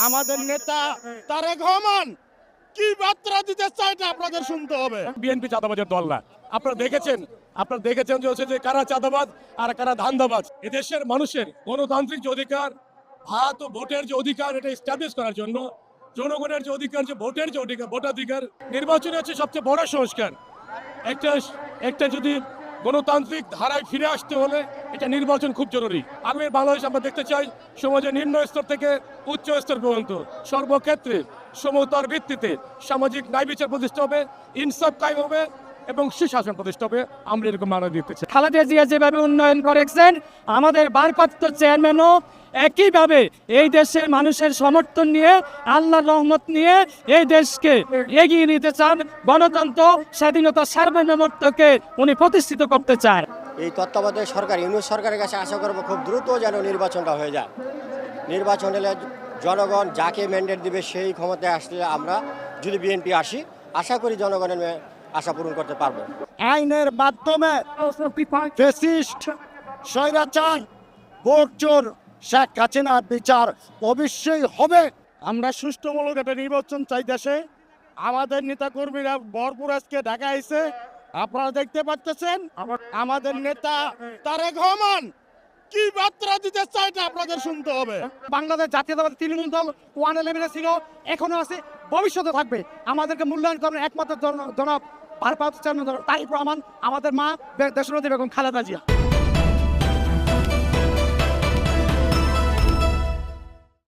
আমাদের নেতা তারেক রহমান কি বার্তা দিতে চায় এটা আপনাদের শুনতে হবে। বিএনপি চাঁদাবাজের দল না। আপনারা দেখেছেন যে হচ্ছে যে কারা চাঁদাবাজ আর কারা ধান্দাবাজ। এদেশের মানুষের গণতান্ত্রিক যে অধিকার, ভাত ও ভোটের যে অধিকার, এটা এস্টাবলিশ করার জন্য জনগণের যে অধিকার, যে ভোটের যে অধিকার, ভোটাধিকার, নির্বাচন হচ্ছে সবচেয়ে বড় সংস্কার। একটা যদি গণতান্ত্রিক ধারায় ফিরে আসতে হলে এটা নির্বাচন খুব জরুরি। আমি বাংলাদেশ আমরা দেখতে চাই সমাজের নিম্ন স্তর থেকে উচ্চ স্তর পর্যন্ত সর্বক্ষেত্রে সমতার ভিত্তিতে সামাজিক ন্যায় বিচার প্রতিষ্ঠা হবে, ইনসাফ কায়েম হবে এবং সুশাসন প্রতিষ্ঠা হবে। আমরা এরকম মানা দিতে চাই। খালেদা জিয়া যেভাবে উন্নয়ন করেছেন, আমাদের ভারপ্রাপ্ত চেয়ারম্যানও একইভাবে এই দেশের মানুষের সমর্থন নিয়ে, আল্লাহর রহমত নিয়ে এই দেশকে এগিয়ে নিতে চান। গণতন্ত্র, স্বাধীনতা, সার্বভৌমত্বকে উনি প্রতিষ্ঠিত করতে চান। এই তত্ত্বাবধায়ক সরকার, ইউনিট সরকারের কাছে আশা করব খুব দ্রুত যেন নির্বাচনটা হয়ে যায়। নির্বাচন হলে জনগণ যাকে ম্যান্ডেট দিবে সেই ক্ষমতায় আসলে আমরা যদি বিএনপি আসি, আশা করি জনগণের আশা পূরণ করতে পারবো। আইনের মাধ্যমে ফ্যাসিস্ট, স্বৈরাচার, ভোটচোর শেখ হাসিনার বিচার অবশ্যই হবে। আমরা সুষ্ঠুমূলক একটা নির্বাচন চাই দেশে। আমাদের নেতা কর্মীরা ভরপুর আজকে ঢাকা আইছে, আপনারা দেখতে পাচ্ছেন। আমাদের নেতা তারেক রহমান কি বার্তা দিতে চায় এটা আপনাদের শুনতে হবে। বাংলাদেশ জাতীয়তাবাদী তৃণমূল দল 111 ছিল, এখনো আছে, ভবিষ্যতে থাকবে। আমাদেরকে মূল্যায়ন করেন একমাত্র জনাব ভারপ্রাপ্ত চেয়ারম্যান তারেক রহমান, আমাদের মা দেশনেত্রী বেগম খালেদা জিয়া।